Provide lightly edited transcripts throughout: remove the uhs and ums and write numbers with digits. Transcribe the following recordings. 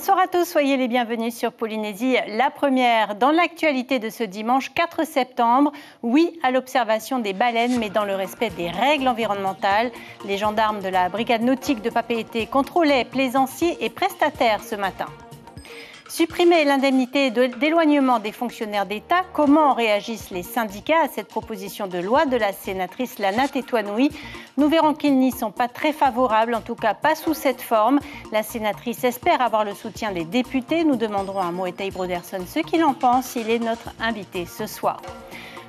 Bonsoir à tous, soyez les bienvenus sur Polynésie, la première. Dans l'actualité de ce dimanche 4 septembre, oui à l'observation des baleines, mais dans le respect des règles environnementales. Les gendarmes de la brigade nautique de Papeete contrôlaient plaisanciers et prestataires ce matin. Supprimer l'indemnité d'éloignement des fonctionnaires d'État, comment réagissent les syndicats à cette proposition de loi de la sénatrice Lana Tetuanui? Nous verrons qu'ils n'y sont pas très favorables, en tout cas pas sous cette forme. La sénatrice espère avoir le soutien des députés. Nous demanderons à Moetai Broderson ce qu'il en pense. Il est notre invité ce soir.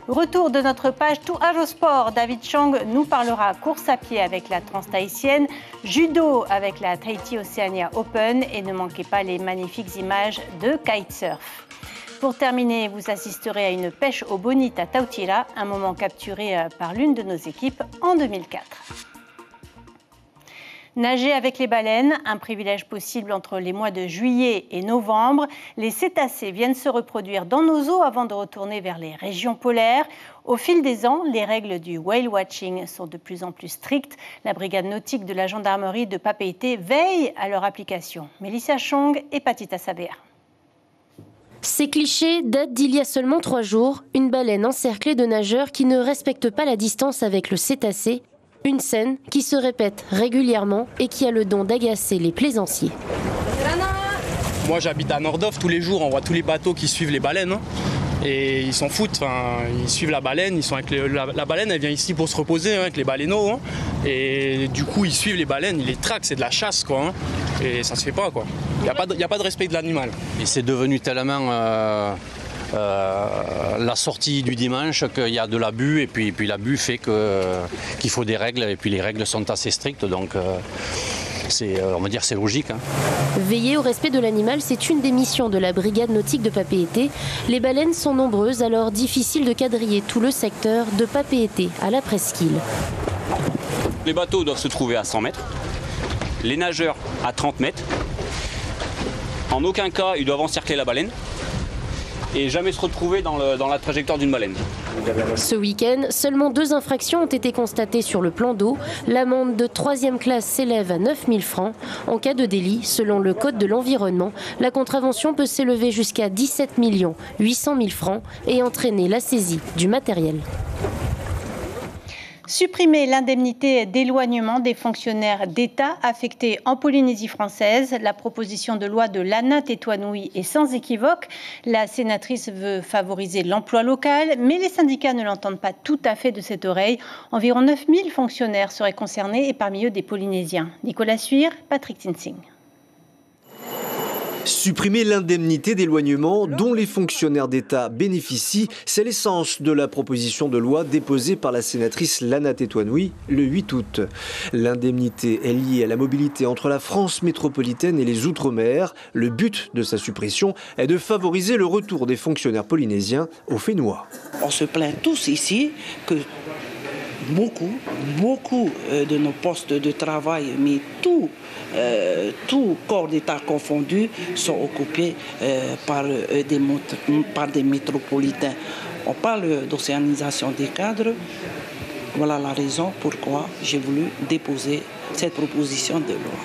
Retour de notre page Tout Âge au sport. David Chang nous parlera course à pied avec la Trans-Tahitienne, judo avec la Tahiti Oceania Open et ne manquez pas les magnifiques images de kitesurf. Pour terminer, vous assisterez à une pêche au bonite à Tautira, un moment capturé par l'une de nos équipes en 2004. Nager avec les baleines, un privilège possible entre les mois de juillet et novembre. Les cétacés viennent se reproduire dans nos eaux avant de retourner vers les régions polaires. Au fil des ans, les règles du whale watching sont de plus en plus strictes. La brigade nautique de la gendarmerie de Papeete veille à leur application. Mélissa Chong et Patita Sabea. Ces clichés datent d'il y a seulement 3 jours. Une baleine encerclée de nageurs qui ne respectent pas la distance avec le cétacé. Une scène qui se répète régulièrement et qui a le don d'agacer les plaisanciers. Moi j'habite à Nordhoff, tous les jours on voit tous les bateaux qui suivent les baleines et ils s'en foutent, ils suivent la baleine, ils sont avec la baleine elle vient ici pour se reposer avec les baleineaux et du coup ils suivent les baleines, ils les traquent, c'est de la chasse et ça se fait pas il n'y a pas de respect de l'animal. Et c'est devenu tellement la sortie du dimanche qu'il y a de l'abus et puis l'abus fait qu'il faut des règles et puis les règles sont assez strictes donc on va dire c'est logique. Veiller au respect de l'animal, c'est une des missions de la brigade nautique de Papeete. Les baleines sont nombreuses, alors difficile de quadriller tout le secteur de Papeete à la presqu'île. Les bateaux doivent se trouver à 100 mètres, les nageurs à 30 mètres. En aucun cas ils doivent encercler la baleine et jamais se retrouver dans la trajectoire d'une baleine. Ce week-end, seulement 2 infractions ont été constatées sur le plan d'eau. L'amende de 3e classe s'élève à 9 000 francs. En cas de délit, selon le Code de l'environnement, la contravention peut s'élever jusqu'à 17 800 000 francs et entraîner la saisie du matériel. Supprimer l'indemnité d'éloignement des fonctionnaires d'État affectés en Polynésie française. La proposition de loi de Lana Tetuanui est sans équivoque. La sénatrice veut favoriser l'emploi local, mais les syndicats ne l'entendent pas tout à fait de cette oreille. Environ 9 000 fonctionnaires seraient concernés et parmi eux des Polynésiens. Nicolas Suir, Patrick Tinsing. Supprimer l'indemnité d'éloignement dont les fonctionnaires d'État bénéficient, c'est l'essence de la proposition de loi déposée par la sénatrice Lana Tetuanui le 8 août. L'indemnité est liée à la mobilité entre la France métropolitaine et les Outre-mer. Le but de sa suppression est de favoriser le retour des fonctionnaires polynésiens au Fénois. On se plaint tous ici que beaucoup de nos postes de travail, mais tout corps d'État confondu, sont occupés par des métropolitains. On parle d'océanisation des cadres. Voilà la raison pourquoi j'ai voulu déposer cette proposition de loi.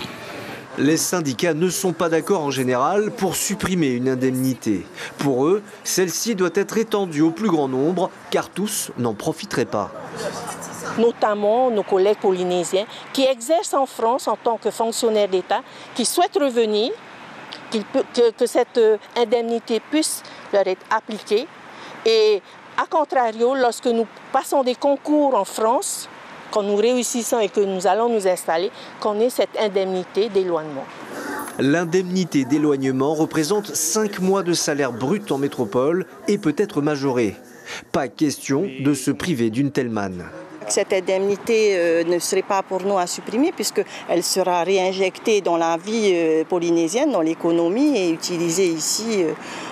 Les syndicats ne sont pas d'accord en général pour supprimer une indemnité. Pour eux, celle-ci doit être étendue au plus grand nombre, car tous n'en profiteraient pas. Notamment nos collègues polynésiens qui exercent en France en tant que fonctionnaires d'État, qui souhaitent revenir, que cette indemnité puisse leur être appliquée. Et à contrario, lorsque nous passons des concours en France, quand nous réussissons et que nous allons nous installer, qu'on ait cette indemnité d'éloignement. L'indemnité d'éloignement représente 5 mois de salaire brut en métropole et peut être majorée. Pas question de se priver d'une telle manne. Cette indemnité ne serait pas pour nous à supprimer puisqu'elle sera réinjectée dans la vie polynésienne, dans l'économie et utilisée ici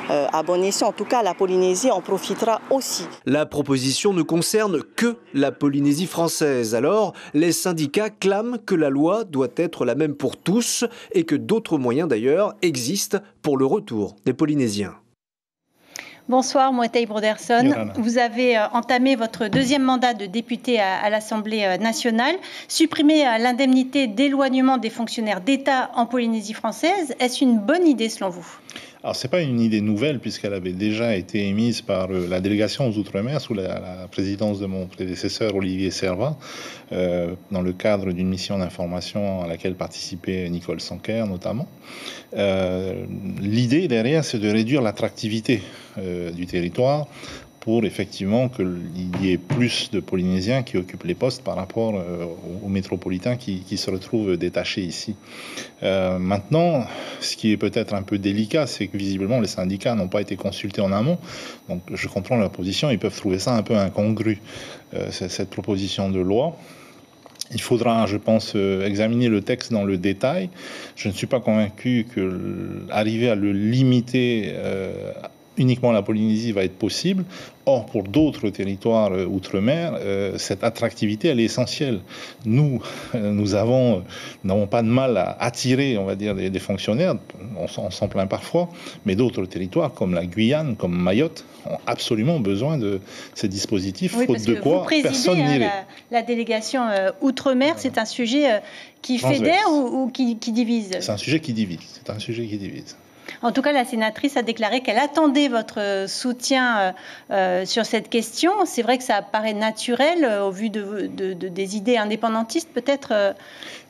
à bon escient. En tout cas, la Polynésie en profitera aussi. La proposition ne concerne que la Polynésie française. Alors, les syndicats clament que la loi doit être la même pour tous et que d'autres moyens d'ailleurs existent pour le retour des Polynésiens. Bonsoir Moetei Broderson. Yorana. Vous avez entamé votre deuxième mandat de député à l'Assemblée nationale. Supprimer l'indemnité d'éloignement des fonctionnaires d'État en Polynésie française, est-ce une bonne idée selon vous ? Alors, ce n'est pas une idée nouvelle, puisqu'elle avait déjà été émise par la délégation aux Outre-mer sous la présidence de mon prédécesseur Olivier Servat, dans le cadre d'une mission d'information à laquelle participait Nicole Sanquer notamment. L'idée derrière, c'est de réduire l'attractivité du territoire pour effectivement qu'il y ait plus de Polynésiens qui occupent les postes par rapport aux métropolitains qui se retrouvent détachés ici. Maintenant, ce qui est peut-être un peu délicat, c'est que visiblement les syndicats n'ont pas été consultés en amont. Donc je comprends leur position, ils peuvent trouver ça un peu incongru, cette proposition de loi. Il faudra, je pense, examiner le texte dans le détail. Je ne suis pas convaincu qu'arriver à le limiter uniquement la Polynésie va être possible. Or, pour d'autres territoires outre-mer, cette attractivité, elle est essentielle. Nous n'avons pas de mal à attirer, on va dire, des fonctionnaires. On s'en plaint parfois. Mais d'autres territoires, comme la Guyane, comme Mayotte, ont absolument besoin de ces dispositifs. Oui, faute de quoi, personne n'irait. La délégation outre-mer, c'est un sujet qui fédère ou qui divise ? C'est un sujet qui divise. C'est un sujet qui divise. En tout cas, la sénatrice a déclaré qu'elle attendait votre soutien sur cette question. C'est vrai que ça paraît naturel au vu des idées indépendantistes, peut-être,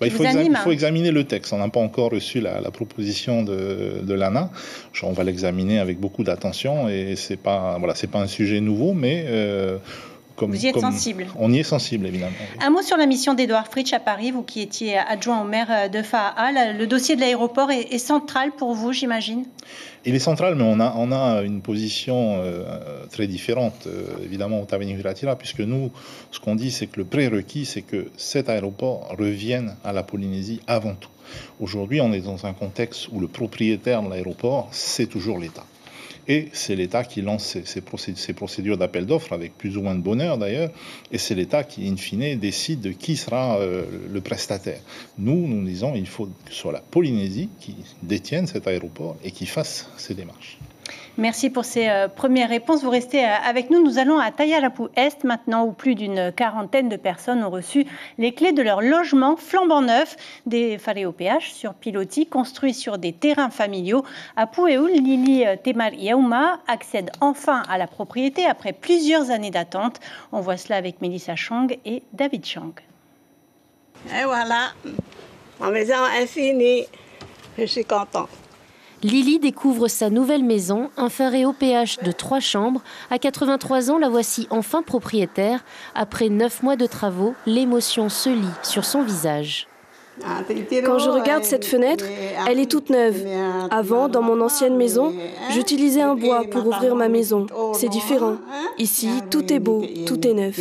qui vous animent. Il faut examiner le texte. On n'a pas encore reçu la proposition de l'ANA. On va l'examiner avec beaucoup d'attention et c'est pas un sujet nouveau, mais... vous y êtes sensible. On y est sensible, évidemment. Oui. Un mot sur la mission d'Edouard Fritsch à Paris, vous qui étiez adjoint au maire de Faa'a. Le dossier de l'aéroport est central pour vous, j'imagine ? Il est central, mais on a une position très différente, évidemment, au Taveuni-Huratira, puisque nous, ce qu'on dit, c'est que le prérequis, c'est que cet aéroport revienne à la Polynésie avant tout. Aujourd'hui, on est dans un contexte où le propriétaire de l'aéroport, c'est toujours l'État. Et c'est l'État qui lance ces procédures d'appel d'offres, avec plus ou moins de bonheur d'ailleurs, et c'est l'État qui, in fine, décide de qui sera le prestataire. Nous disons qu'il faut que ce soit la Polynésie qui détienne cet aéroport et qui fasse ces démarches. Merci pour ces premières réponses. Vous restez avec nous. Nous allons à Tayalapu-Est maintenant, où plus d'une quarantaine de personnes ont reçu les clés de leur logement flambant neuf. Des whare-OPH sur pilotis construits sur des terrains familiaux. À Pueul, Lili Temar Yauma accède enfin à la propriété après plusieurs années d'attente. On voit cela avec Mélissa Chang et David Chang. Et voilà, ma maison est finie. Je suis contente. Lily découvre sa nouvelle maison, un whare-OPH de 3 chambres. À 83 ans, la voici enfin propriétaire. Après 9 mois de travaux, l'émotion se lit sur son visage. Quand je regarde cette fenêtre, elle est toute neuve. Avant, dans mon ancienne maison, j'utilisais un bois pour ouvrir ma maison. C'est différent. Ici, tout est beau, tout est neuf.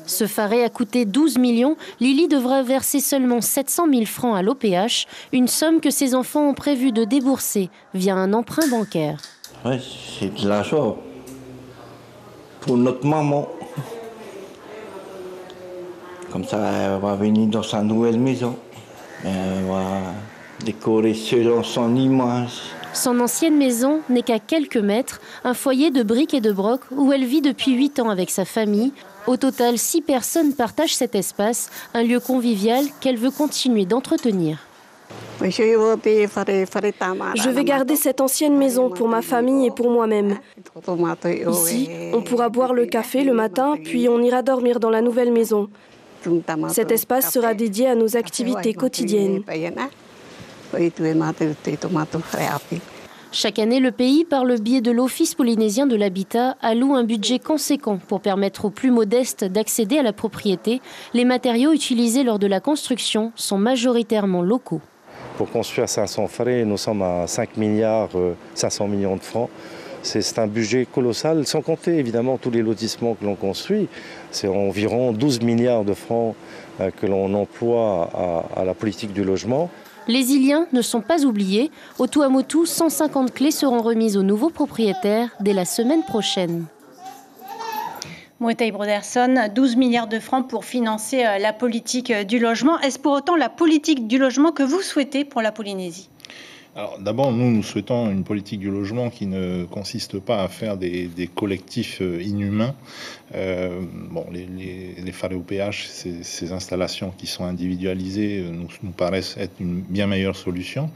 Ce whare a coûté 12 millions. Lily devra verser seulement 700 000 francs à l'OPH, une somme que ses enfants ont prévu de débourser via un emprunt bancaire. Oui, c'est de l'argent pour notre maman. Comme ça, elle va venir dans sa nouvelle maison. Elle va décorer selon son image. Son ancienne maison n'est qu'à quelques mètres, un foyer de briques et de broc où elle vit depuis 8 ans avec sa famille. Au total, 6 personnes partagent cet espace, un lieu convivial qu'elle veut continuer d'entretenir. Je vais garder cette ancienne maison pour ma famille et pour moi-même. Ici, on pourra boire le café le matin, puis on ira dormir dans la nouvelle maison. Cet espace sera dédié à nos activités quotidiennes. Chaque année, le pays, par le biais de l'Office polynésien de l'habitat, alloue un budget conséquent pour permettre aux plus modestes d'accéder à la propriété. Les matériaux utilisés lors de la construction sont majoritairement locaux. Pour construire 500 whare, nous sommes à 5 milliards 500 millions de francs. C'est un budget colossal, sans compter évidemment tous les lotissements que l'on construit. C'est environ 12 milliards de francs que l'on emploie à la politique du logement. Les Iliens ne sont pas oubliés. Au Tuamotu, 150 clés seront remises aux nouveaux propriétaires dès la semaine prochaine. Moetei Broderson, 12 milliards de francs pour financer la politique du logement. Est-ce pour autant la politique du logement que vous souhaitez pour la Polynésie ? Alors d'abord, nous souhaitons une politique du logement qui ne consiste pas à faire des collectifs inhumains. Les phares au péage, ces installations qui sont individualisées nous paraissent être une bien meilleure solution.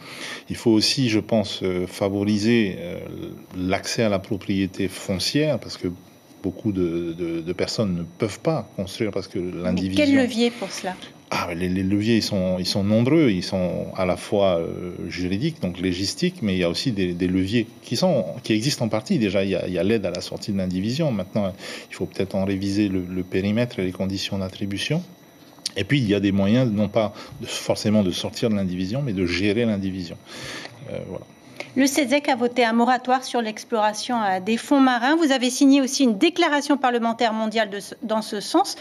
Il faut aussi, je pense, favoriser l'accès à la propriété foncière, parce que beaucoup de personnes ne peuvent pas construire parce que l'indivision... Mais quel levier pour cela ? Les leviers, ils sont nombreux, ils sont à la fois juridiques, donc légistiques, mais il y a aussi des leviers qui existent en partie. Déjà, il y a l'aide à la sortie de l'indivision. Maintenant, il faut peut-être en réviser le périmètre et les conditions d'attribution. Et puis, il y a des moyens, non pas forcément de sortir de l'indivision, mais de gérer l'indivision. Voilà. Le CESEC a voté un moratoire sur l'exploration des fonds marins. Vous avez signé aussi une déclaration parlementaire mondiale dans ce sens.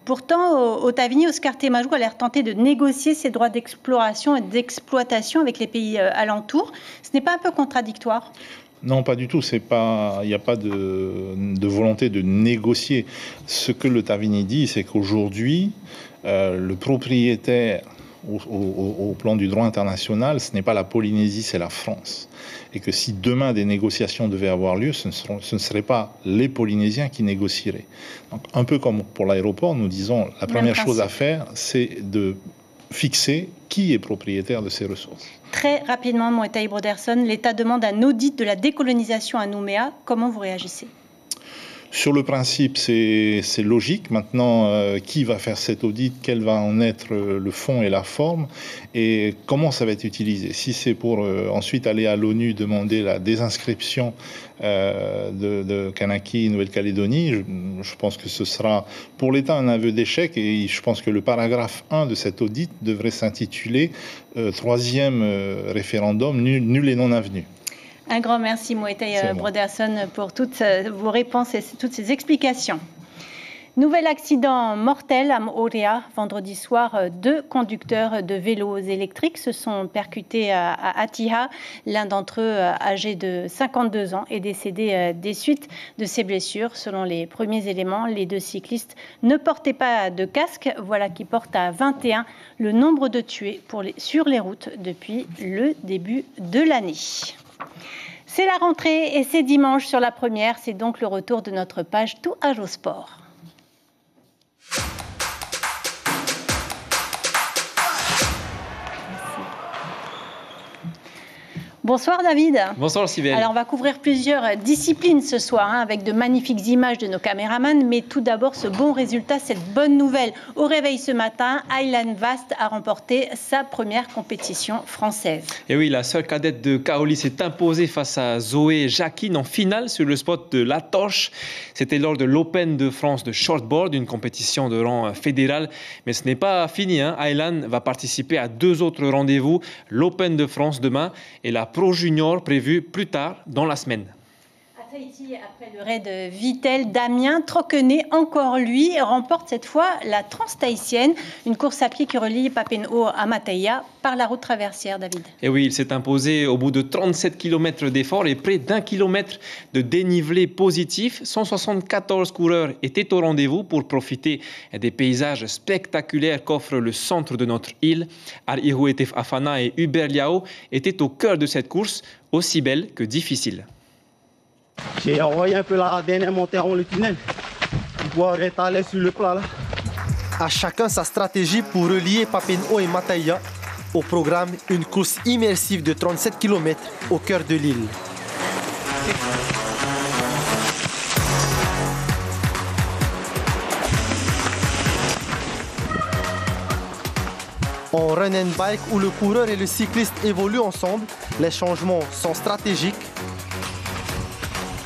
Pourtant, au Tavini, Oscar Temajou a l'air tenté de négocier ses droits d'exploration et d'exploitation avec les pays alentours. Ce n'est pas un peu contradictoire ? Non, pas du tout. Il n'y a pas de volonté de négocier. Ce que le Tavini dit, c'est qu'aujourd'hui, le propriétaire, au plan du droit international, ce n'est pas la Polynésie, c'est la France. Et que si demain des négociations devaient avoir lieu, ce ne seraient pas les Polynésiens qui négocieraient. Donc, un peu comme pour l'aéroport, nous disons la première chose à faire, c'est de fixer qui est propriétaire de ces ressources. Très rapidement, Moetai Broderson, l'État demande un audit de la décolonisation à Nouméa. Comment vous réagissez ? Sur le principe, c'est logique. Maintenant, qui va faire cet audit? Quel va en être le fond et la forme? Et comment ça va être utilisé? Si c'est pour ensuite aller à l'ONU demander la désinscription de Kanaki, Nouvelle-Calédonie, je pense que ce sera pour l'État un aveu d'échec. Et je pense que le paragraphe 1 de cet audit devrait s'intituler « Troisième référendum, nul et non avenu ». Un grand merci, Moetai Broderson, pour toutes vos réponses et toutes ces explications. Nouvel accident mortel à Moorea. Vendredi soir, 2 conducteurs de vélos électriques se sont percutés à Atiha. L'un d'entre eux, âgé de 52 ans, est décédé des suites de ses blessures. Selon les premiers éléments, les 2 cyclistes ne portaient pas de casque. Voilà qui porte à 21 le nombre de tués sur les routes depuis le début de l'année. C'est la rentrée et c'est dimanche sur la première. C'est donc le retour de notre page Tout âge au sport. Bonsoir David. Bonsoir Cybèle. Alors on va couvrir plusieurs disciplines ce soir avec de magnifiques images de nos caméramans, mais tout d'abord ce bon résultat, cette bonne nouvelle. Au réveil ce matin, Aylan Vast a remporté sa première compétition française. Et oui, la seule cadette de Kaoli s'est imposée face à Zoé Jacquine en finale sur le spot de La Torche. C'était lors de l'Open de France de shortboard, une compétition de rang fédéral. Mais ce n'est pas fini. Aylan va participer à 2 autres rendez-vous, l'Open de France demain et la Pro Junior prévu plus tard dans la semaine. À Tahiti, après le raid Vitel, Damien Troquenet, encore lui, remporte cette fois la Trans-Tahitienne, une course à pied qui relie Papen'o à Mataia par la route traversière, David. Et oui, il s'est imposé au bout de 37 km d'efforts et près d'1 kilomètre de dénivelé positif. 174 coureurs étaient au rendez-vous pour profiter des paysages spectaculaires qu'offre le centre de notre île. Arihuetef Afana et Hubert Liao étaient au cœur de cette course, aussi belle que difficile. J'ai envoyé un peu la dernière montée en le tunnel pour pouvoir étaler sur le plat là. À chacun sa stratégie pour relier Papen'o et Mataia. Au programme, une course immersive de 37 km au cœur de l'île. En run and bike, où le coureur et le cycliste évoluent ensemble, les changements sont stratégiques.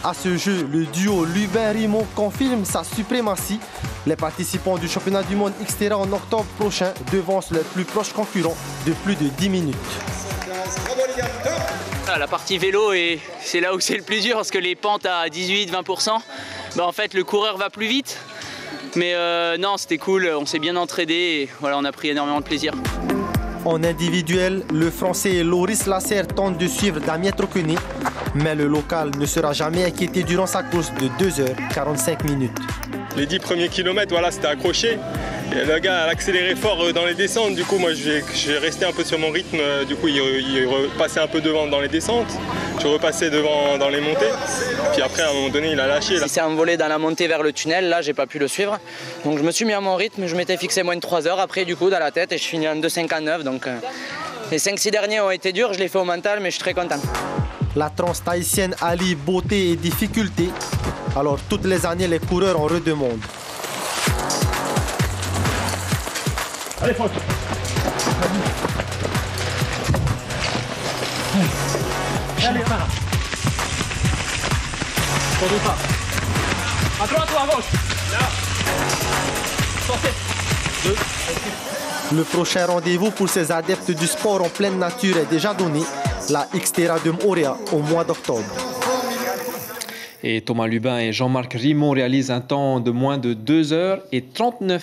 À ce jeu, le duo Lubin-Rimon confirme sa suprématie. Les participants du championnat du monde Xterra en octobre prochain devancent leurs plus proches concurrents de plus de 10 minutes. La partie vélo, c'est là où c'est le plus dur parce que les pentes à 18-20%, en fait le coureur va plus vite. Mais non, c'était cool, on s'est bien entraîné et voilà, on a pris énormément de plaisir. En individuel, le Français Loris Lasserre tente de suivre Damien Troquenet, mais le local ne sera jamais inquiété durant sa course de 2h45 minutes. Les 10 premiers kilomètres, voilà, c'était accroché. le gars a accéléré fort dans les descentes, du coup moi j'ai resté un peu sur mon rythme, du coup il repassait un peu devant dans les descentes, je repassais devant dans les montées, puis après à un moment donné il a lâché. Il s'est envolé dans la montée vers le tunnel, là j'ai pas pu le suivre, donc je me suis mis à mon rythme, je m'étais fixé moins de 3 heures après du coup dans la tête et je finis en 2,59, donc les 5-6 derniers ont été durs, je l'ai fait au mental mais je suis très content. La transe tahitienne allie beauté et difficulté, alors toutes les années les coureurs en redemandent. Allez, forte. Allez, va. Tournez pas. À droite ou à gauche? Là. Sortez. 2. Le prochain rendez-vous pour ces adeptes du sport en pleine nature est déjà donné, la Xterra de Moorea au mois d'octobre. Et Thomas Lubin et Jean-Marc Rimond réalisent un temps de moins de 2h39.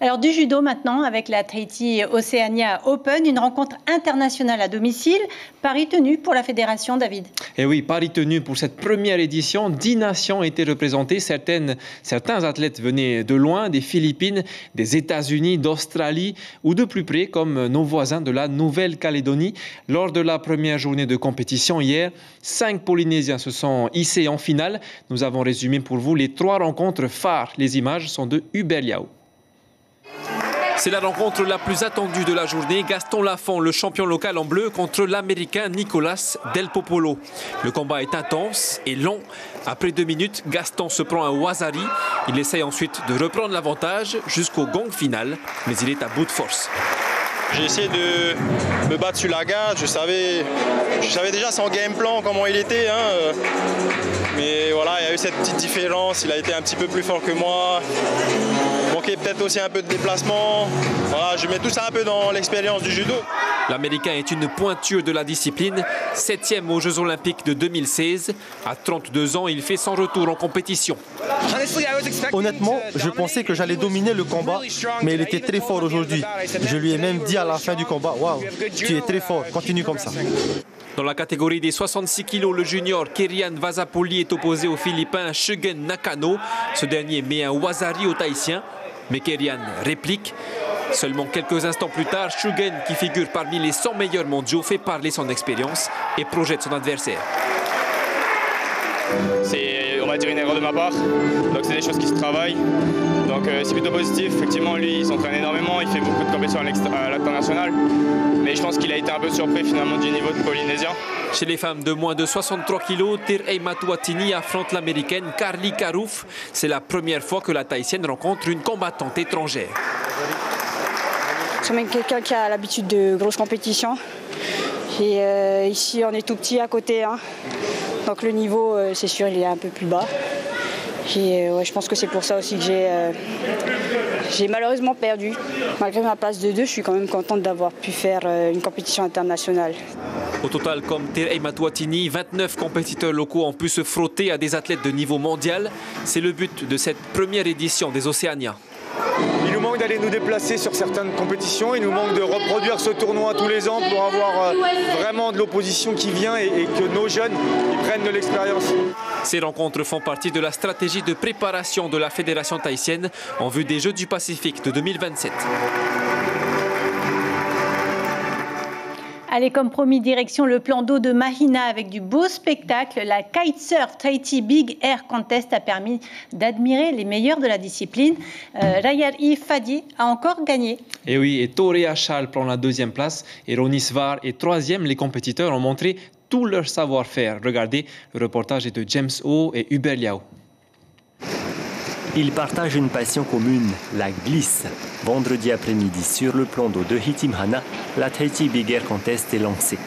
Alors du judo maintenant avec la Tahiti Oceania Open, une rencontre internationale à domicile. Paris tenu pour la fédération, David. Et oui, Paris tenu pour cette première édition. 10 nations étaient représentées. Certains athlètes venaient de loin, des Philippines, des États-Unis, d'Australie ou de plus près comme nos voisins de la Nouvelle-Calédonie. Lors de la première journée de compétition hier, 5 Polynésiens se sont hissés en finale. Nous avons résumé pour vous les 3 rencontres phares. Les images sont de Hubert Liao. C'est la rencontre la plus attendue de la journée. Gaston Lafont, le champion local en bleu, contre l'Américain Nicolas Del Popolo. Le combat est intense et long. Après 2 minutes, Gaston se prend un Wazari. Il essaye ensuite de reprendre l'avantage jusqu'au gong final, mais il est à bout de force. J'ai essayé de me battre sur la garde, je savais déjà son game plan, comment il était. Mais voilà, il y a eu cette petite différence, il a été un petit peu plus fort que moi. Il manquait peut-être aussi un peu de déplacement. Voilà, je mets tout ça un peu dans l'expérience du judo. L'Américain est une pointure de la discipline, 7e aux Jeux Olympiques de 2016. À 32 ans, il fait son retour en compétition. Honnêtement, je pensais que j'allais dominer le combat, mais il était très fort aujourd'hui. Je lui ai même dit à la fin du combat, waouh, tu es très fort, continue comme ça. Dans la catégorie des 66 kg, le junior Kerian Vazapoli est opposé au Philippin Shugen Nakano. Ce dernier met un Wazari au Tahitien, mais Kerian réplique. Seulement quelques instants plus tard, Shugen, qui figure parmi les 100 meilleurs mondiaux, fait parler son expérience et projette son adversaire. C'est, on va dire, une erreur de ma part. Donc c'est des choses qui se travaillent. Donc c'est plutôt positif. Effectivement, lui, il s'entraîne énormément, il fait beaucoup de compétitions à l'international. Mais je pense qu'il a été un peu surpris finalement du niveau de Polynésien. Chez les femmes de moins de 63 kg, Tirei Matuatini affronte l'américaine Carly Carouf. C'est la première fois que la Tahitienne rencontre une combattante étrangère. C'est même quelqu'un qui a l'habitude de grosses compétitions. Et ici, on est tout petit à côté. Donc le niveau, c'est sûr, il est un peu plus bas. Et je pense que c'est pour ça aussi que j'ai malheureusement perdu. Malgré ma place de 2, je suis quand même contente d'avoir pu faire une compétition internationale. Au total, comme Tirei Matuatini, 29 compétiteurs locaux ont pu se frotter à des athlètes de niveau mondial. C'est le but de cette première édition des Océania. Il nous manque d'aller nous déplacer sur certaines compétitions. Il nous manque de reproduire ce tournoi tous les ans pour avoir vraiment de l'opposition qui vient et que nos jeunes ils prennent de l'expérience. Ces rencontres font partie de la stratégie de préparation de la Fédération tahitienne en vue des Jeux du Pacifique de 2027. Allez, comme promis, direction le plan d'eau de Mahina avec du beau spectacle. La Kitesurf Tahiti Big Air Contest a permis d'admirer les meilleurs de la discipline. Rayari Fadi a encore gagné. Et oui, et Torea Charles prend la 2e place et Ronnie Svar est 3e. Les compétiteurs ont montré tout leur savoir-faire. Regardez, le reportage est de James O et Hubert Liao. Ils partagent une passion commune, la glisse. Vendredi après-midi, sur le plan d'eau de Hitimhana, la Tahiti Big Air Contest est lancée.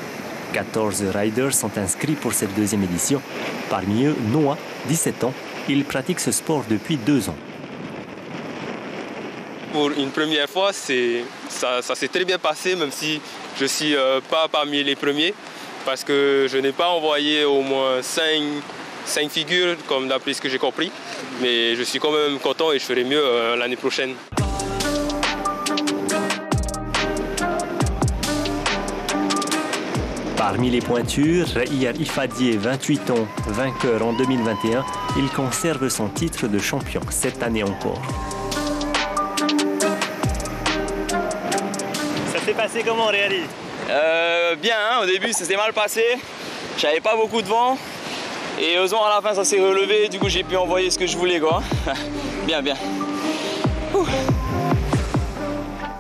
14 riders sont inscrits pour cette 2e édition. Parmi eux, Noah, 17 ans. Il pratique ce sport depuis 2 ans. Pour une première fois, ça s'est très bien passé, même si je ne suis pas parmi les premiers, parce que je n'ai pas envoyé au moins 5 figures, comme d'après ce que j'ai compris. Mais je suis quand même content et je ferai mieux l'année prochaine. Parmi les pointures, Rayari Fadi, 28 ans, vainqueur en 2021, il conserve son titre de champion cette année encore. passé comment, Réali? Bien, hein, au début ça s'est mal passé. J'avais pas beaucoup de vent. Et heureusement à la fin ça s'est relevé, du coup j'ai pu envoyer ce que je voulais quoi. Bien, bien. Ouh.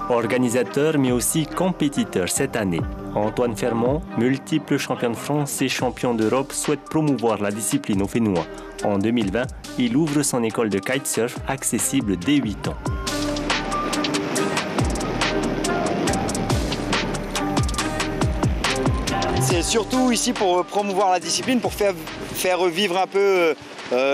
Organisateur mais aussi compétiteur cette année, Antoine Fermont, multiple champion de France et champion d'Europe, souhaite promouvoir la discipline au Fénois. En 2020, il ouvre son école de kitesurf accessible dès 8 ans. C'est surtout ici pour promouvoir la discipline, pour faire vivre un peu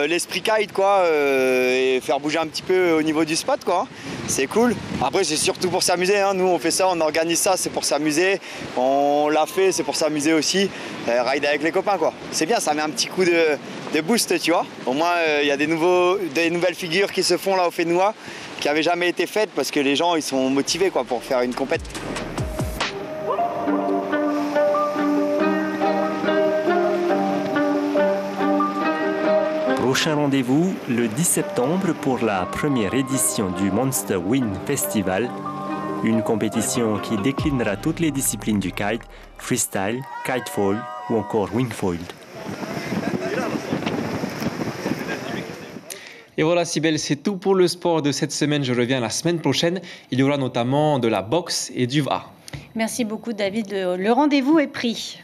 l'esprit kite quoi, et faire bouger un petit peu au niveau du spot quoi. C'est cool. Après c'est surtout pour s'amuser, hein. Nous on fait ça, on organise ça, c'est pour s'amuser. On l'a fait, c'est pour s'amuser aussi. Ride avec les copains quoi. C'est bien, ça met un petit coup de boost tu vois. Au moins il y a des nouvelles figures qui se font là au Fénois qui n'avaient jamais été faites parce que les gens ils sont motivés quoi pour faire une compète. Prochain rendez-vous le 10 septembre pour la première édition du Monster Wind Festival, une compétition qui déclinera toutes les disciplines du kite, freestyle, kitefoil ou encore wingfoil. Et voilà Cybèle, c'est tout pour le sport de cette semaine. Je reviens la semaine prochaine. Il y aura notamment de la boxe et du VA. Merci beaucoup David, le rendez-vous est pris.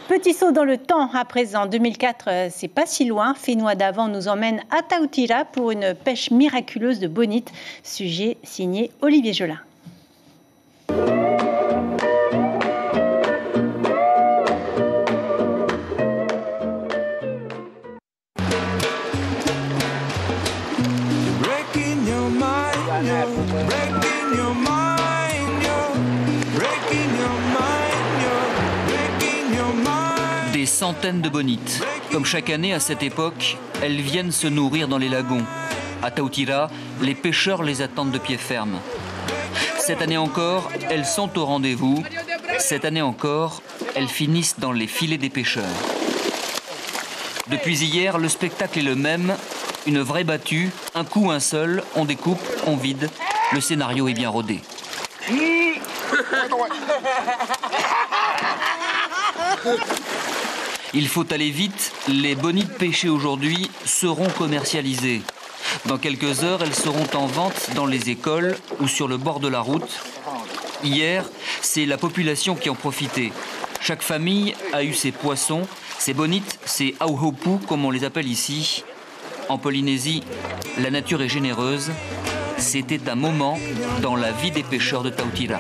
Petit saut dans le temps à présent. 2004, c'est pas si loin. Fénois d'avant nous emmène à Taoutira pour une pêche miraculeuse de bonite. Sujet signé Olivier Jolin. Des centaines de bonites. Comme chaque année à cette époque, elles viennent se nourrir dans les lagons. À Taoutira, les pêcheurs les attendent de pied ferme. Cette année encore, elles sont au rendez-vous. Cette année encore, elles finissent dans les filets des pêcheurs. Depuis hier, le spectacle est le même. Une vraie battue, un coup, un seul, on découpe, on vide. Le scénario est bien rodé. Il faut aller vite, les bonites pêchées aujourd'hui seront commercialisées. Dans quelques heures, elles seront en vente dans les écoles ou sur le bord de la route. Hier, c'est la population qui en profitait. Chaque famille a eu ses poissons, ses bonites, ses auhopu comme on les appelle ici. En Polynésie, la nature est généreuse. C'était un moment dans la vie des pêcheurs de Taoutira.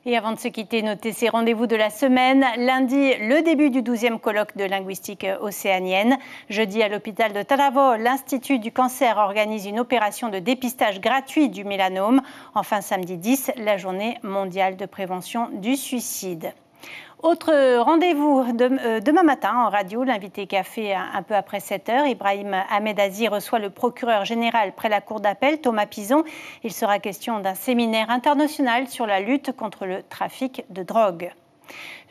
Et avant de se quitter, notez ces rendez-vous de la semaine. Lundi, le début du 12e colloque de linguistique océanienne. Jeudi, à l'hôpital de Taravo, l'Institut du cancer organise une opération de dépistage gratuit du mélanome. Enfin, samedi 10, la journée mondiale de prévention du suicide. Autre rendez-vous demain matin en radio, l'invité café un peu après 7h. Ibrahim Ahmedazi reçoit le procureur général près la cour d'appel, Thomas Pizon. Il sera question d'un séminaire international sur la lutte contre le trafic de drogue.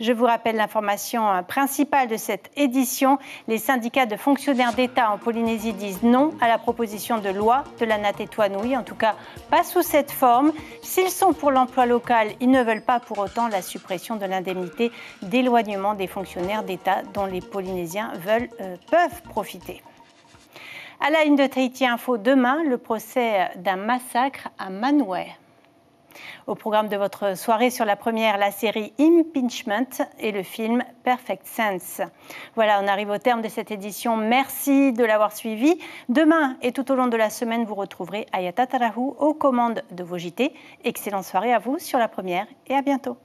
Je vous rappelle l'information principale de cette édition. Les syndicats de fonctionnaires d'État en Polynésie disent non à la proposition de loi de la Natetuanui, en tout cas pas sous cette forme. S'ils sont pour l'emploi local, ils ne veulent pas pour autant la suppression de l'indemnité d'éloignement des fonctionnaires d'État dont les Polynésiens peuvent profiter. À la une de Tahiti Info demain, le procès d'un massacre à Manoué. Au programme de votre soirée sur la première, la série Impeachment et le film Perfect Sense. Voilà, on arrive au terme de cette édition. Merci de l'avoir suivi. Demain et tout au long de la semaine, vous retrouverez Ayata Tarahu aux commandes de vos JT. Excellente soirée à vous sur la première et à bientôt.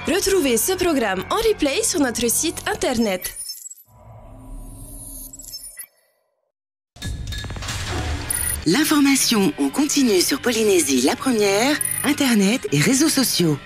Retrouvez ce programme en replay sur notre site internet. L'information en continu sur Polynésie la première, Internet et réseaux sociaux.